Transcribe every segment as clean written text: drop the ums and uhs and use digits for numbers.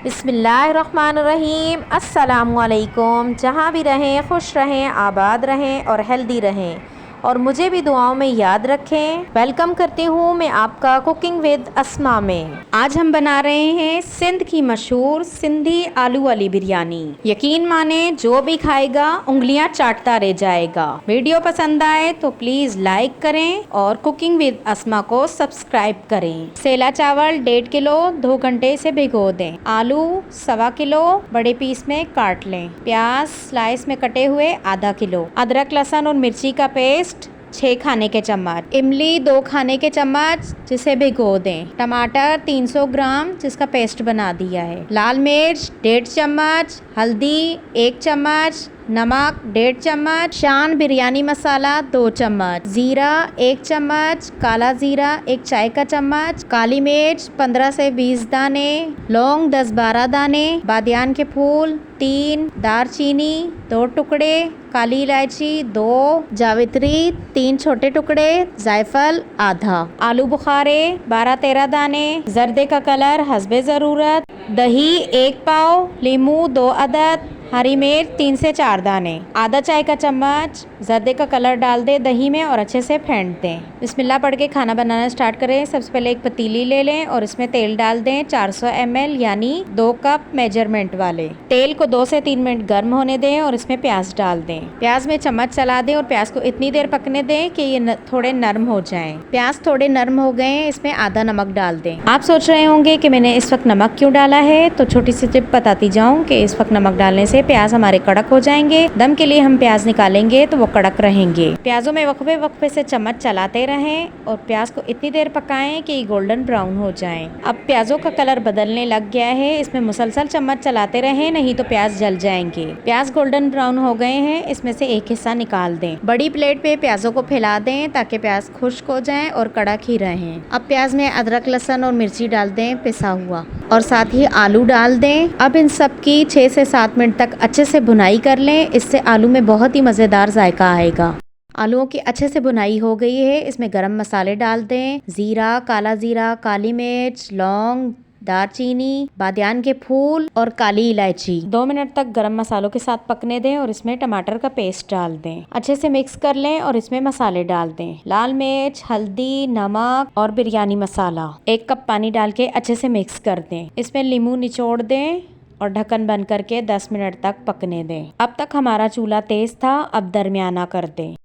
बिस्मिल्लाहिर्रहमानिर्रहीम। अस्सलामुअलैकुम। जहाँ भी रहें खुश रहें, आबाद रहें और हेल्दी रहें और मुझे भी दुआओं में याद रखें। वेलकम करती हूँ मैं आपका कुकिंग विद अस्मा में। आज हम बना रहे हैं सिंध की मशहूर सिंधी आलू वाली बिरयानी। यकीन माने जो भी खाएगा उंगलियां चाटता रह जाएगा। वीडियो पसंद आए तो प्लीज लाइक करें और कुकिंग विद अस्मा को सब्सक्राइब करें। सेला चावल 1.5 किलो 2 घंटे से भिगो दें। आलू 1.25 किलो बड़े पीस में काट लें। प्याज स्लाइस में कटे हुए आधा किलो। अदरक लहसुन और मिर्ची का पेस्ट 6 खाने के चम्मच। इमली 2 खाने के चम्मच जिसे भिगो दें। टमाटर 300 ग्राम जिसका पेस्ट बना दिया है। लाल मिर्च 1.5 चम्मच। हल्दी 1 चम्मच। नमक 1.5 चम्मच। शान बिरयानी मसाला 2 चम्मच। जीरा 1 चम्मच। काला जीरा 1 चाय का चम्मच। काली मिर्च 15 से 20 दाने। लौंग 10-12 दाने। बादियान के फूल 3। दारचीनी 2 टुकड़े। काली इलायची 2। जावित्री 3 छोटे टुकड़े। जायफल आधा। आलू बुखारे 12-13 दाने। जर्दे का कलर हस्बे ज़रूरत। दही 1 पाव। लीमू 2 अदद। हरी मिर्च 3 से 4 दाने। आधा चाय का चम्मच जर्दे का कलर डाल दें दही में और अच्छे से फेंट दें। बिस्मिल्लाह पढ़ के खाना बनाना स्टार्ट करें। सबसे पहले एक पतीली ले लें और इसमें तेल डाल दें 400 ml यानी 2 कप मेजरमेंट वाले। तेल को 2 से 3 मिनट गर्म होने दें और इसमें प्याज डाल दें। प्याज में चम्मच चला दें और प्याज को इतनी देर पकने दें कि ये थोड़े नरम हो जाएं। प्याज थोड़े नरम हो गए, इसमें आधा नमक डाल दें। आप सोच रहे होंगे कि मैंने इस वक्त नमक क्यों डाला है, तो छोटी सी टिप बताती जाऊं कि इस वक्त नमक डालने से प्याज हमारे कड़क हो जाएंगे। दम के लिए हम प्याज निकालेंगे तो वो कड़क रहेंगे। प्याजों में वक्फे वक्फे से चम्मच चलाते रहें और प्याज को इतनी देर पकाएं कि गोल्डन ब्राउन हो जाएं। अब प्याजों का कलर बदलने लग गया है, इसमें मुसलसल चम्मच चलाते रहें, नहीं तो प्याज जल जाएंगे। प्याज गोल्डन ब्राउन हो गए हैं, इसमें से एक हिस्सा निकाल दें। बड़ी प्लेट पे प्याजों को फैला दें ताकि प्याज खुश्क हो जाएं और कड़क ही रहें। अब प्याज में अदरक लहसुन और मिर्ची डाल दें पिसा हुआ और साथ ही आलू डाल दें। अब इन सब की 6 से 7 मिनट तक अच्छे से भुनाई कर लें, इससे आलू में बहुत ही मज़ेदार जायका आएगा। आलूओं की अच्छे से भुनाई हो गई है, इसमें गरम मसाले डाल दें। जीरा, काला जीरा, काली मिर्च, लौंग, दारचीनी, बादियान के फूल और काली इलायची 2 मिनट तक गरम मसालों के साथ पकने दें और इसमें टमाटर का पेस्ट डाल दें। अच्छे से मिक्स कर लें और इसमें मसाले डाल दें। लाल मिर्च, हल्दी, नमक और बिरयानी मसाला। 1 कप पानी डाल के अच्छे से मिक्स कर दें। इसमें नींबू निचोड़ दें और ढक्कन बंद करके 10 मिनट तक पकने दें। अब तक हमारा चूल्हा तेज था, अब दरमियाना कर दें।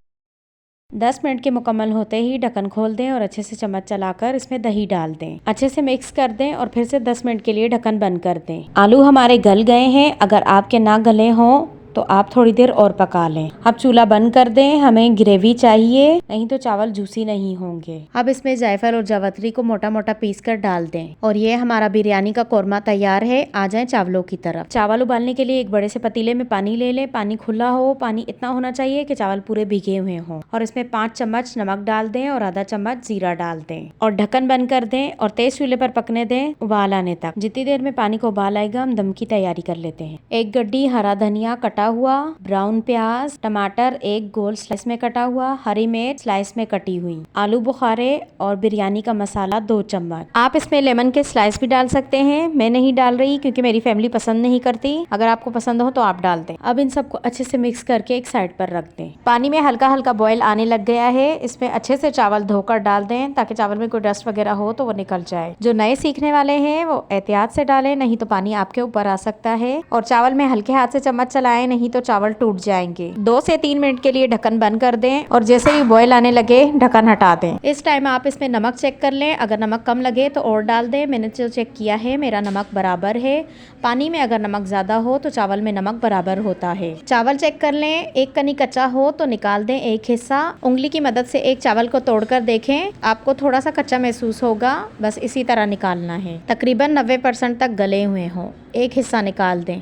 10 मिनट के मुकम्मल होते ही ढक्कन खोल दें और अच्छे से चम्मच चलाकर इसमें दही डाल दें। अच्छे से मिक्स कर दें और फिर से 10 मिनट के लिए ढक्कन बंद कर दें। आलू हमारे गल गए हैं, अगर आपके ना गले हों तो आप थोड़ी देर और पका लें। अब चूल्हा बंद कर दें, हमें ग्रेवी चाहिए, नहीं तो चावल जूसी नहीं होंगे। अब इसमें जायफल और जावित्री को मोटा मोटा पीस कर डाल दें और ये हमारा बिरयानी का कोरमा तैयार है। आ जाएं चावलों की तरफ। चावल उबालने के लिए एक बड़े से पतीले में पानी ले लें। पानी खुला हो, पानी इतना होना चाहिए कि चावल पूरे भीगे हुए हों और इसमें 5 चम्मच नमक डाल दें और आधा चम्मच जीरा डाल दें और ढक्कन बंद कर दें और तेज चूल्हे पर पकने दें उबाल आने तक। जितनी देर में पानी को उबाल आएगा हम दम की तैयारी कर लेते हैं। 1 गड्डी हरा धनिया कटा हुआ, ब्राउन प्याज, टमाटर 1 गोल स्लाइस में कटा हुआ, हरी मिर्च स्लाइस में कटी हुई, आलू बुखारे और बिरयानी का मसाला 2 चम्मच। आप इसमें लेमन के स्लाइस भी डाल सकते हैं, मैं नहीं डाल रही क्योंकि मेरी फैमिली पसंद नहीं करती। अगर आपको पसंद हो तो आप डाल दें। अब इन सबको अच्छे से मिक्स करके एक साइड पर रख दें। पानी में हल्का हल्का बॉयल आने लग गया है, इसमें अच्छे से चावल धोकर डाल दें ताकि चावल में कोई डस्ट वगैरह हो तो वो निकल जाए। जो नए सीखने वाले हैं वो एहतियात से डालें, नहीं तो पानी आपके ऊपर आ सकता है। और चावल में हल्के हाथ से चम्मच चलाएं, नहीं तो चावल टूट जाएंगे। 2 से 3 मिनट के लिए ढक्कन बंद कर दें और जैसे ही बॉयल आने लगे ढक्कन हटा दें। इस टाइम आप इसमें नमक चेक कर लें, अगर नमक कम लगे तो और डाल दें। मैंने जो चेक किया है मेरा नमक बराबर है। पानी में अगर नमक ज्यादा हो तो चावल में नमक बराबर होता है। चावल चेक कर लें, एक कनी कच्चा हो तो निकाल दें एक हिस्सा। उंगली की मदद से एक चावल को तोड़कर देखें, आपको थोड़ा सा कच्चा महसूस होगा, बस इसी तरह निकालना है। तकरीबन 90% तक गले हुए हों, एक हिस्सा निकाल दें।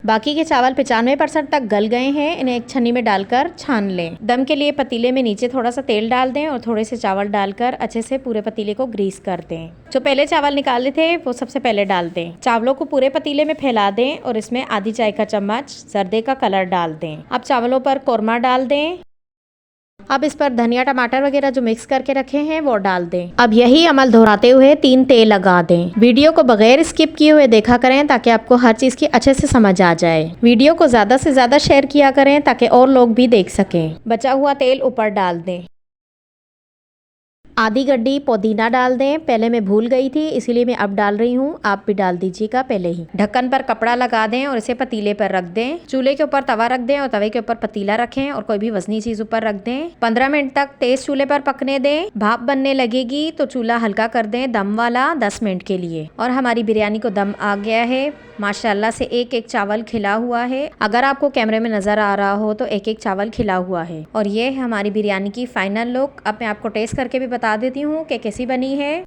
बाकी के चावल 95% तक गल गए हैं, इन्हें एक छन्नी में डालकर छान लें। दम के लिए पतीले में नीचे थोड़ा सा तेल डाल दें और थोड़े से चावल डालकर अच्छे से पूरे पतीले को ग्रीस कर दें। जो पहले चावल निकाले थे वो सबसे पहले डाल दें। चावलों को पूरे पतीले में फैला दें और इसमें आधी चाय का चम्मच जर्दे का कलर डाल दें। अब चावलों पर कोरमा डाल दें अब इस पर धनिया टमाटर वगैरह जो मिक्स करके रखे हैं वो डाल दें। अब यही अमल दोहराते हुए 3 तेल लगा दें। वीडियो को बगैर स्किप किए हुए देखा करें ताकि आपको हर चीज़ की अच्छे से समझ आ जाए। वीडियो को ज़्यादा से ज़्यादा शेयर किया करें ताकि और लोग भी देख सकें। बचा हुआ तेल ऊपर डाल दें। आधी गड्डी पुदीना डाल दें। पहले मैं भूल गई थी इसीलिए मैं अब डाल रही हूँ, आप भी डाल दीजिएगा पहले ही। ढक्कन पर कपड़ा लगा दें और इसे पतीले पर रख दें। चूल्हे के ऊपर तवा रख दें और तवे के ऊपर पतीला रखें और कोई भी वजनी चीज ऊपर रख दें। 15 मिनट तक तेज चूल्हे पर पकने दें। भाप बनने लगेगी तो चूल्हा हल्का कर दें दम वाला 10 मिनट के लिए। और हमारी बिरयानी को दम आ गया है माशाल्लाह से। एक एक चावल खिला हुआ है, अगर आपको कैमरे में नजर आ रहा हो तो एक एक चावल खिला हुआ है। और ये है हमारी बिरयानी की फाइनल लुक। अब मैं आपको टेस्ट करके भी बता देती हूँ कि कैसी बनी है।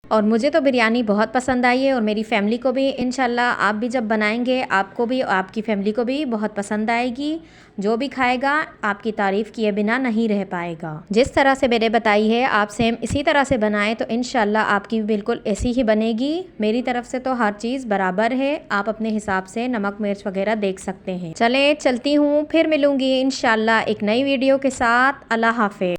और मुझे तो बिरयानी बहुत पसंद आई है और मेरी फैमिली को भी। इंशाल्लाह आप भी जब बनाएंगे आपको भी और आपकी फैमिली को भी बहुत पसंद आएगी। जो भी खाएगा आपकी तारीफ़ किए बिना नहीं रह पाएगा। जिस तरह से मैंने बताई है आप सेम इसी तरह से बनाएं तो इंशाल्लाह आपकी भी बिल्कुल ऐसी ही बनेगी। मेरी तरफ से तो हर चीज़ बराबर है, आप अपने हिसाब से नमक मिर्च वगैरह देख सकते हैं। चले चलती हूँ, फिर मिलूँगी इंशाल्लाह एक नई वीडियो के साथ। अल्लाह हाफ़िज़।